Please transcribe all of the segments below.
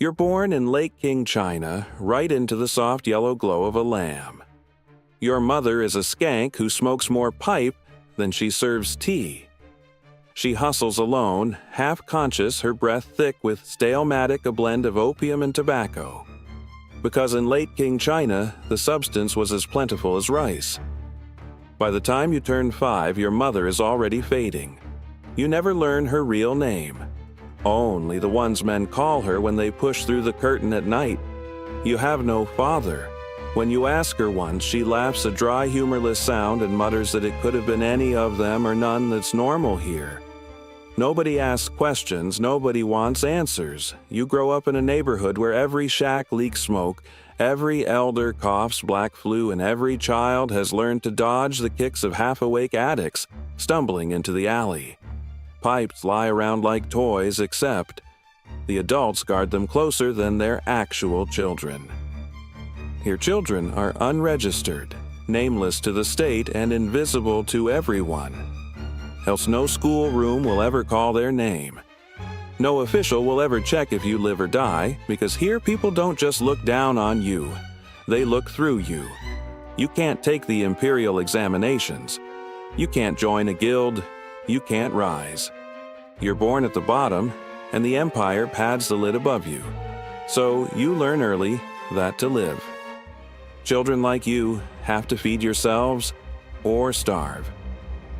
You're born in Lake Qing China, right into the soft yellow glow of a lamb. Your mother is a skank who smokes more pipe than she serves tea. She hustles alone, half-conscious, her breath thick with stale matic, a blend of opium and tobacco. Because in late Qing China, the substance was as plentiful as rice. By the time you turn 5, your mother is already fading. You never learn her real name. Only the ones men call her when they push through the curtain at night. You have no father. When you ask her once, she laughs a dry, humorless sound and mutters that it could have been any of them or none that's normal here. Nobody asks questions, nobody wants answers. You grow up in a neighborhood where every shack leaks smoke, every elder coughs black flu, and every child has learned to dodge the kicks of half-awake addicts, stumbling into the alley. Pipes lie around like toys, except the adults guard them closer than their actual children. Your children are unregistered, nameless to the state, and invisible to everyone. Else no schoolroom will ever call their name. No official will ever check if you live or die, because here people don't just look down on you. They look through you. You can't take the imperial examinations. You can't join a guild. You can't rise. You're born at the bottom, and the empire pads the lid above you. So you learn early that to live. Children like you have to feed yourselves or starve.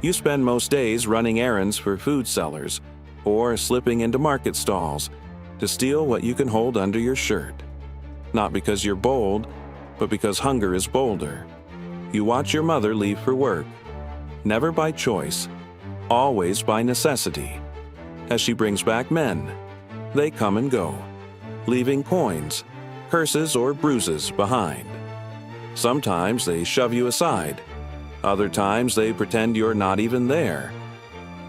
You spend most days running errands for food sellers or slipping into market stalls to steal what you can hold under your shirt. Not because you're bold, but because hunger is bolder. You watch your mother leave for work, never by choice, always by necessity. As she brings back men, they come and go, leaving coins, curses, or bruises behind. Sometimes they shove you aside. Other times they pretend you're not even there.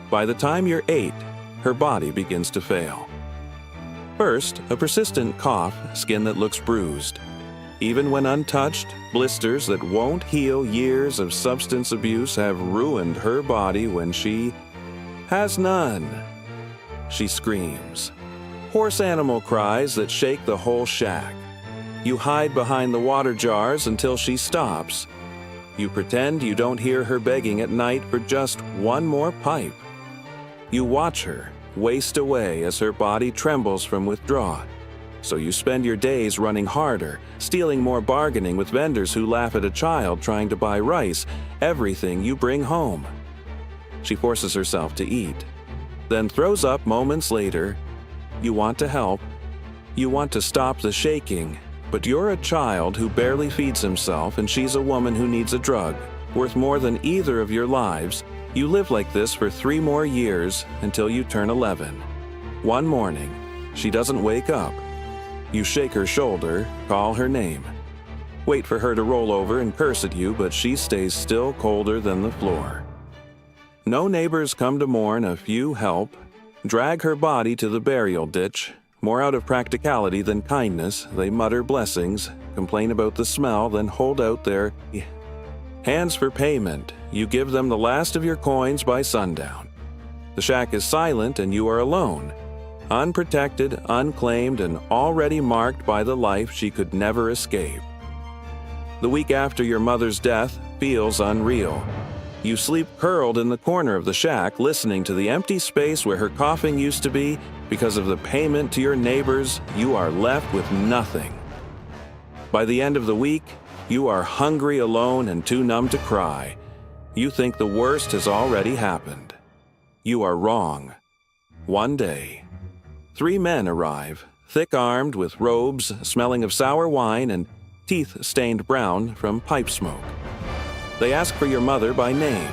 By the time you're 8, her body begins to fail. First, a persistent cough, skin that looks bruised. Even when untouched, blisters that won't heal. Years of substance abuse have ruined her body when she has none. She screams. Hoarse animal cries that shake the whole shack. You hide behind the water jars until she stops. You pretend you don't hear her begging at night for just one more pipe. You watch her waste away as her body trembles from withdrawal. So you spend your days running harder, stealing more, bargaining with vendors who laugh at a child trying to buy rice, everything you bring home. She forces herself to eat, then throws up moments later. You want to help. You want to stop the shaking. But you're a child who barely feeds himself, and she's a woman who needs a drug, worth more than either of your lives. You live like this for 3 more years until you turn 11. One morning, she doesn't wake up. You shake her shoulder, call her name. Wait for her to roll over and curse at you, but she stays still, colder than the floor. No neighbors come to mourn, a few help. Drag her body to the burial ditch. More out of practicality than kindness, they mutter blessings, complain about the smell, then hold out their hands for payment. You give them the last of your coins by sundown. The shack is silent and you are alone, unprotected, unclaimed, and already marked by the life she could never escape. The week after your mother's death feels unreal. You sleep curled in the corner of the shack, listening to the empty space where her coughing used to be. Because of the payment to your neighbors, you are left with nothing. By the end of the week, you are hungry, alone, and too numb to cry. You think the worst has already happened. You are wrong. One day, 3 men arrive, thick-armed with robes smelling of sour wine and teeth stained brown from pipe smoke. They ask for your mother by name,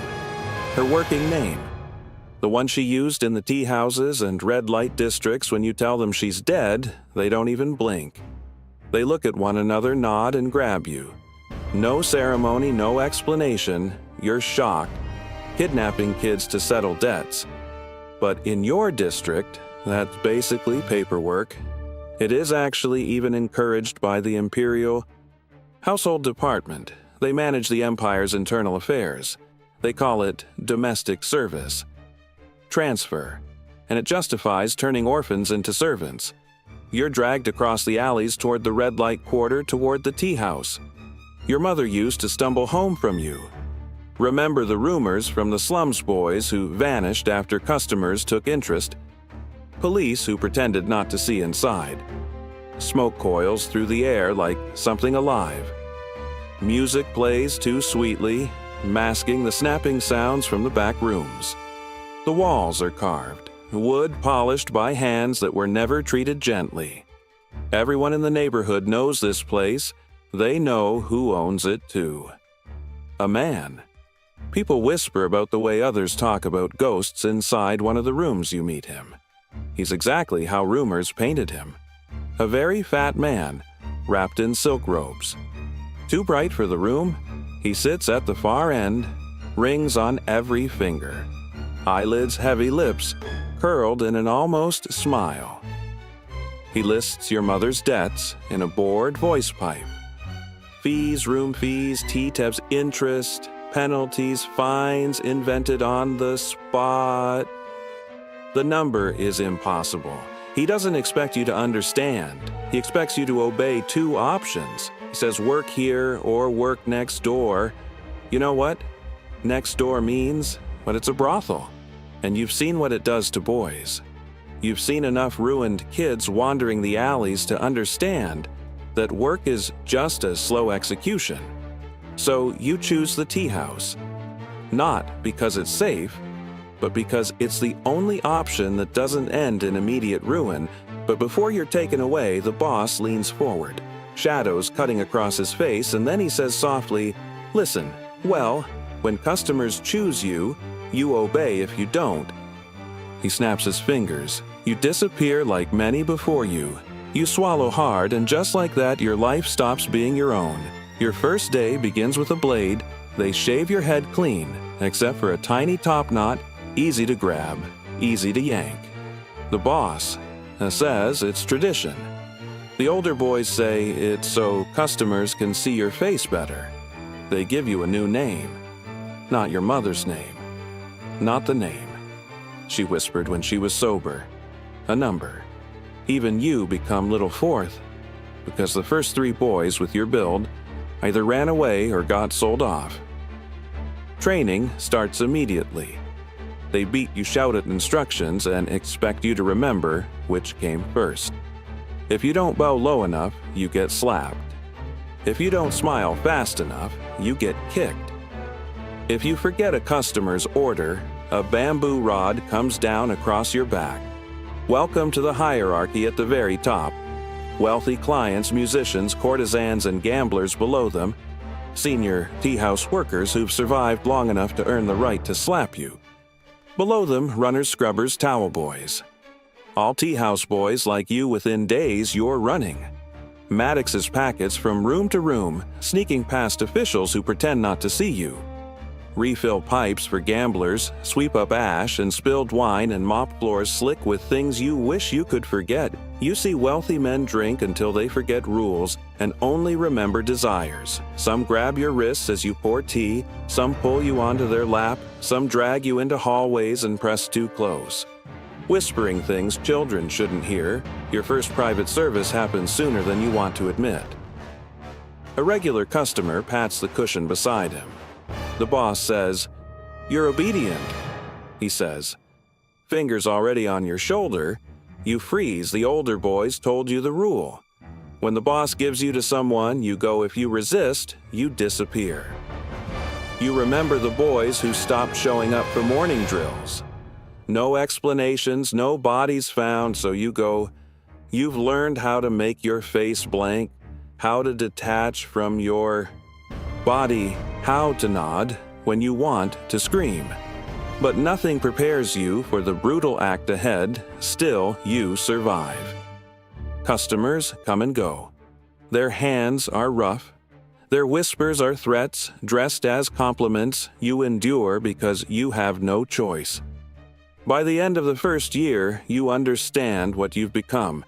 her working name, the one she used in the tea houses and red light districts. When you tell them she's dead, they don't even blink. They look at one another, nod, and grab you. No ceremony, no explanation. You're shocked, kidnapping kids to settle debts. But in your district, that's basically paperwork. It is actually even encouraged by the Imperial Household Department. They manage the empire's internal affairs. They call it domestic service. Transfer, and it justifies turning orphans into servants. You're dragged across the alleys toward the red light quarter toward the tea house. Your mother used to stumble home from you. Remember the rumors from the slums boys who vanished after customers took interest, police who pretended not to see inside, smoke coils through the air like something alive. Music plays too sweetly, masking the snapping sounds from the back rooms. The walls are carved, wood polished by hands that were never treated gently. Everyone in the neighborhood knows this place. They know who owns it too. A man. People whisper about the way others talk about ghosts inside one of the rooms you meet him. He's exactly how rumors painted him. A very fat man, wrapped in silk robes. Too bright for the room, he sits at the far end, rings on every finger. Eyelids heavy, lips curled in an almost smile. He lists your mother's debts in a bored voice pipe. Fees, room fees, tea tabs, interest, penalties, fines invented on the spot. The number is impossible. He doesn't expect you to understand. He expects you to obey two options. He says work here or work next door. You know what next door means? But it's a brothel. And you've seen what it does to boys. You've seen enough ruined kids wandering the alleys to understand that work is just a slow execution. So you choose the tea house, not because it's safe, but because it's the only option that doesn't end in immediate ruin. But before you're taken away, the boss leans forward, shadows cutting across his face, and then he says softly, "Listen, well, when customers choose you, you obey if you don't." He snaps his fingers. You disappear like many before you. You swallow hard, and just like that, your life stops being your own. Your first day begins with a blade. They shave your head clean, except for a tiny top knot, easy to grab, easy to yank. The boss says it's tradition. The older boys say it's so customers can see your face better. They give you a new name. Not your mother's name. Not the name she whispered when she was sober. A number. Even you become Little Fourth, because the first three boys with your build either ran away or got sold off. Training starts immediately. They beat you shouted instructions and expect you to remember which came first. If you don't bow low enough, you get slapped. If you don't smile fast enough, you get kicked. If you forget a customer's order, a bamboo rod comes down across your back. Welcome to the hierarchy at the very top. Wealthy clients, musicians, courtesans, and gamblers below them. Senior tea house workers who've survived long enough to earn the right to slap you. Below them, runners, scrubbers, towel boys. All tea house boys like you within days you're running. Maddox's packets from room to room, sneaking past officials who pretend not to see you. Refill pipes for gamblers, sweep up ash and spilled wine and mop floors slick with things you wish you could forget. You see wealthy men drink until they forget rules and only remember desires. Some grab your wrists as you pour tea, some pull you onto their lap, some drag you into hallways and press too close. Whispering things children shouldn't hear. Your first private service happens sooner than you want to admit. A regular customer pats the cushion beside him. The boss says, "You're obedient," he says. Fingers already on your shoulder, you freeze. The older boys told you the rule. When the boss gives you to someone, you go. If you resist, you disappear. You remember the boys who stopped showing up for morning drills. No explanations, no bodies found, so you go. You've learned how to make your face blank, how to detach from your body, how to nod when you want to scream. But nothing prepares you for the brutal act ahead. Still, you survive. Customers come and go. Their hands are rough. Their whispers are threats, dressed as compliments. You endure because you have no choice. By the end of the first year, you understand what you've become.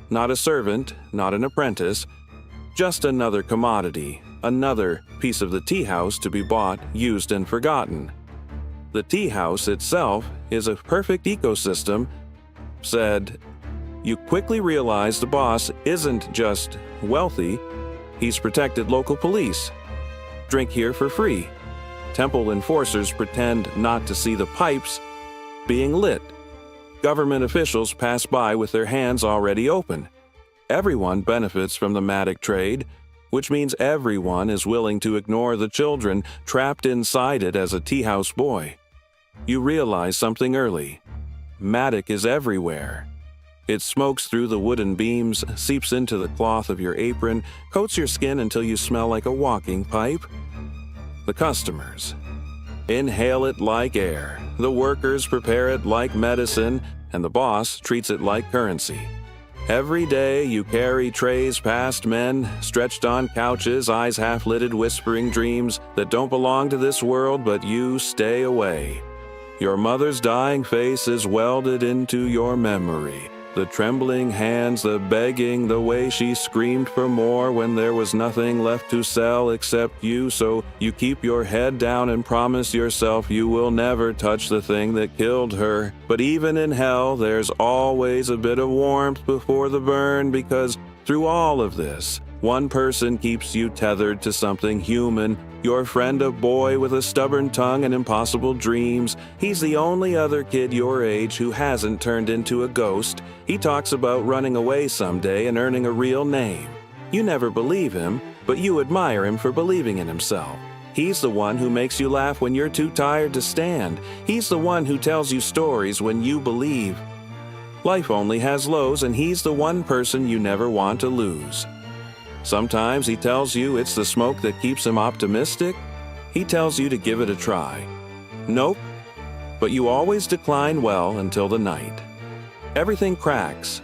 Not a servant, not an apprentice, just another commodity, another piece of the tea house to be bought, used, and forgotten. The tea house itself is a perfect ecosystem, said You quickly realize the boss isn't just wealthy, he's protected local police. Drink here for free. Temple enforcers pretend not to see the pipes being lit. Government officials pass by with their hands already open. Everyone benefits from the matic trade, which means everyone is willing to ignore the children trapped inside it as a tea house boy. You realize something early. Matic is everywhere. It smokes through the wooden beams, seeps into the cloth of your apron, coats your skin until you smell like a walking pipe. The customers inhale it like air, the workers prepare it like medicine, and the boss treats it like currency. Every day you carry trays past men, stretched on couches, eyes half-lidded, whispering dreams that don't belong to this world, but you stay away. Your mother's dying face is welded into your memory. The trembling hands, the begging, the way she screamed for more when there was nothing left to sell except you, so you keep your head down and promise yourself you will never touch the thing that killed her. But even in hell, there's always a bit of warmth before the burn, because through all of this, one person keeps you tethered to something human. Your friend, a boy with a stubborn tongue and impossible dreams. He's the only other kid your age who hasn't turned into a ghost. He talks about running away someday and earning a real name. You never believe him, but you admire him for believing in himself. He's the one who makes you laugh when you're too tired to stand. He's the one who tells you stories when you believe. Life only has lows, and he's the one person you never want to lose. Sometimes he tells you it's the smoke that keeps him optimistic. He tells you to give it a try. Nope. But you always decline well until the night. Everything cracks.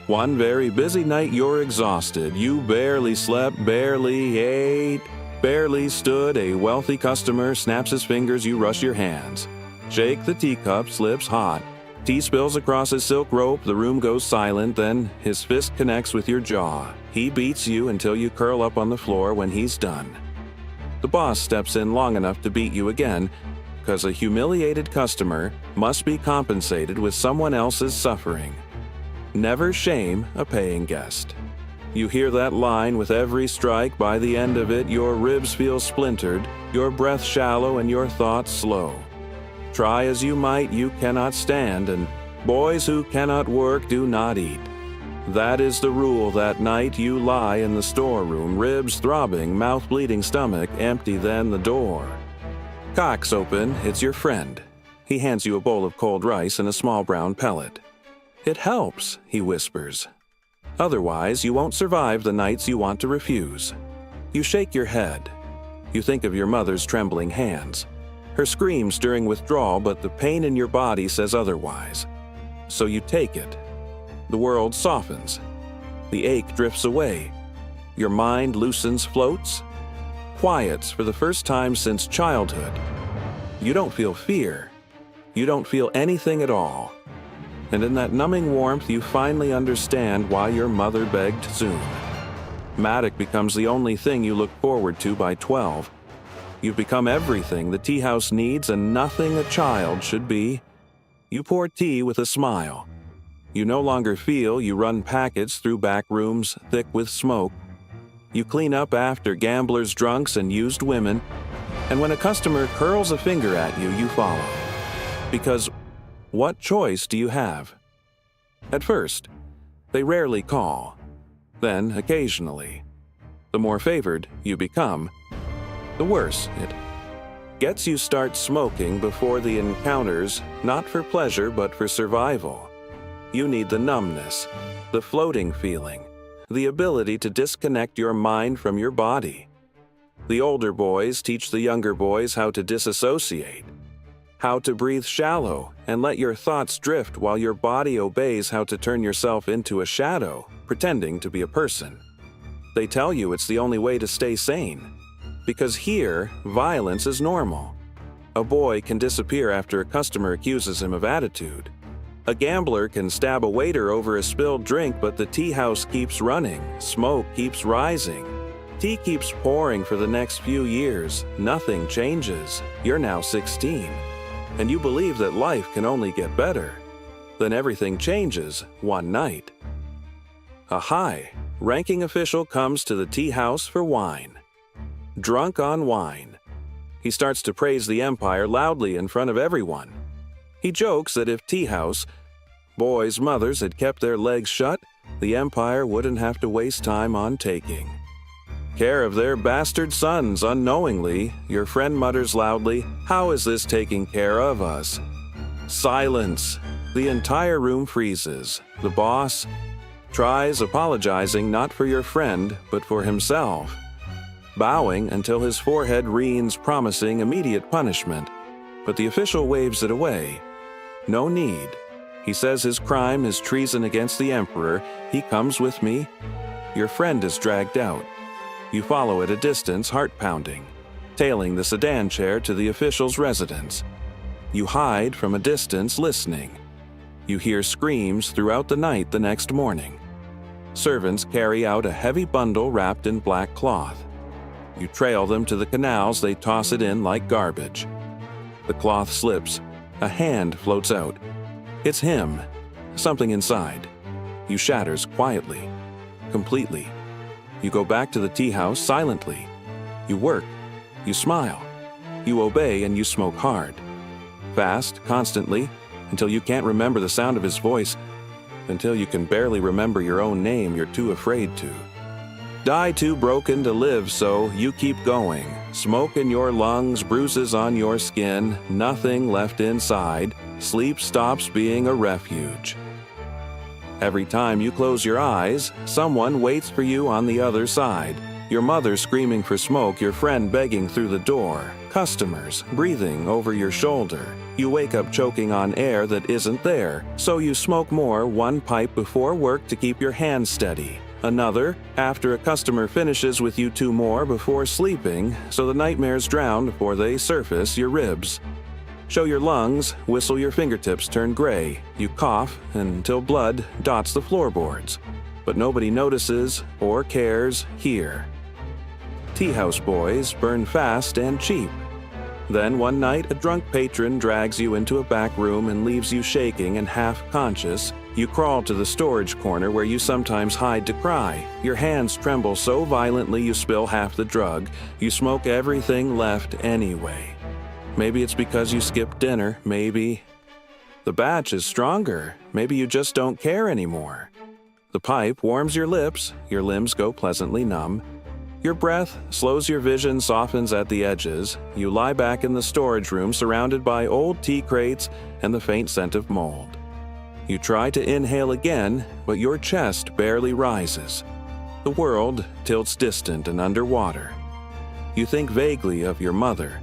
One very busy night you're exhausted. You barely slept, barely ate, barely stood. A wealthy customer snaps his fingers, you rush your hands. Shake the teacups, lips hot. Tea spills across his silk rope, the room goes silent, then his fist connects with your jaw. He beats you until you curl up on the floor when he's done. The boss steps in long enough to beat you again, because a humiliated customer must be compensated with someone else's suffering. Never shame a paying guest. You hear that line with every strike. By the end of it, your ribs feel splintered, your breath shallow, and your thoughts slow. Try as you might, you cannot stand, and boys who cannot work do not eat. That is the rule that night you lie in the storeroom, ribs throbbing, mouth bleeding, stomach empty, then the door cocks open. It's your friend. He hands you a bowl of cold rice and a small brown pellet. It helps, he whispers. Otherwise, you won't survive the nights you want to refuse. You shake your head. You think of your mother's trembling hands. Her screams during withdrawal, but the pain in your body says otherwise. So you take it. The world softens. The ache drifts away. Your mind loosens, floats, quiets for the first time since childhood. You don't feel fear. You don't feel anything at all. And in that numbing warmth, you finally understand why your mother begged soon. Matic becomes the only thing you look forward to by 12. You've become everything the tea house needs and nothing a child should be. You pour tea with a smile. You no longer feel. You run packets through back rooms thick with smoke. You clean up after gamblers, drunks, and used women. And when a customer curls a finger at you, you follow. Because what choice do you have? At first, they rarely call. Then, occasionally. The more favored you become, the worse it gets. You start smoking before the encounters, not for pleasure but for survival. You need the numbness, the floating feeling, the ability to disconnect your mind from your body. The older boys teach the younger boys how to disassociate, how to breathe shallow and let your thoughts drift while your body obeys, how to turn yourself into a shadow, pretending to be a person. They tell you it's the only way to stay sane. Because here, violence is normal. A boy can disappear after a customer accuses him of attitude. A gambler can stab a waiter over a spilled drink, but the tea house keeps running, smoke keeps rising. Tea keeps pouring for the next few years. Nothing changes. You're now 16. And you believe that life can only get better. Then everything changes one night. A high-ranking official comes to the tea house for wine. Drunk on wine, he starts to praise the empire loudly in front of everyone. He jokes that if tea house boys' mothers had kept their legs shut, the empire wouldn't have to waste time on taking care of their bastard sons unknowingly. Your friend mutters loudly, "How is this taking care of us?" Silence. The entire room freezes. The boss tries apologizing not for your friend, but for himself, bowing until his forehead reens, promising immediate punishment. But the official waves it away. No need. He says his crime is treason against the emperor. He comes with me. Your friend is dragged out. You follow at a distance, heart-pounding, tailing the sedan chair to the official's residence. You hide from a distance, listening. You hear screams throughout the night the next morning. Servants carry out a heavy bundle wrapped in black cloth. You trail them to the canals, they toss it in like garbage. The cloth slips. A hand floats out. It's him. Something inside. You shatters quietly, completely. You go back to the tea house silently. You work. You smile. You obey and you smoke hard. Fast, constantly, until you can't remember the sound of his voice, until you can barely remember your own name you're too afraid to. Die too broken to live, so you keep going. Smoke in your lungs, bruises on your skin, nothing left inside. Sleep stops being a refuge. Every time you close your eyes, someone waits for you on the other side. Your mother screaming for smoke, your friend begging through the door, customers breathing over your shoulder. You wake up choking on air that isn't there, so you smoke more, one pipe before work to keep your hands steady. Another, after a customer finishes with you, two more before sleeping, so the nightmares drown before they surface your ribs. Show your lungs, whistle, your fingertips turn gray. You cough until blood dots the floorboards. But nobody notices or cares here. Tea house boys burn fast and cheap. Then one night, a drunk patron drags you into a back room and leaves you shaking and half-conscious. You crawl to the storage corner where you sometimes hide to cry. Your hands tremble so violently you spill half the drug. You smoke everything left anyway. Maybe it's because you skipped dinner, maybe the batch is stronger, maybe you just don't care anymore. The pipe warms your lips, your limbs go pleasantly numb. Your breath slows your vision, softens at the edges. You lie back in the storage room surrounded by old tea crates and the faint scent of mold. You try to inhale again, but your chest barely rises. The world tilts distant and underwater. You think vaguely of your mother,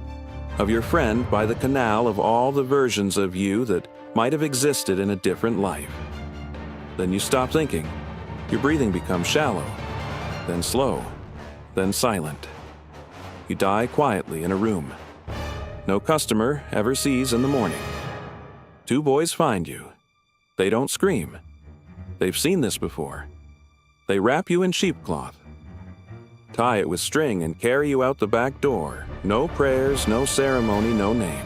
of your friend by the canal, of all the versions of you that might have existed in a different life. Then you stop thinking. Your breathing becomes shallow, then slow, then silent. You die quietly in a room. No customer ever sees in the morning. Two boys find you. They don't scream. They've seen this before. They wrap you in sheepcloth, tie it with string, and carry you out the back door. No prayers, no ceremony, no name.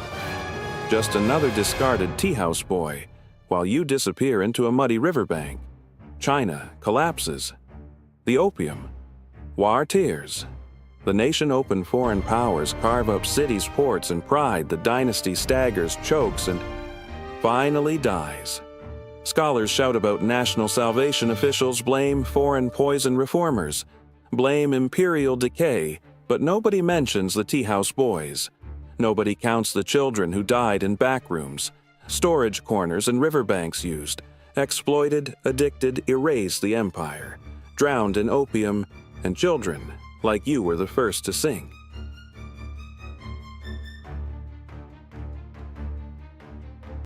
Just another discarded tea house boy, while you disappear into a muddy riverbank. China collapses. The opium. War tears. The nation open foreign powers carve up cities, ports, and pride. The dynasty staggers, chokes, and finally dies. Scholars shout about national salvation. Officials blame foreign poison reformers, blame imperial decay, but nobody mentions the tea house boys. Nobody counts the children who died in back rooms, storage corners, and riverbanks used, exploited, addicted, erased the empire, drowned in opium, and children like you were the first to sink.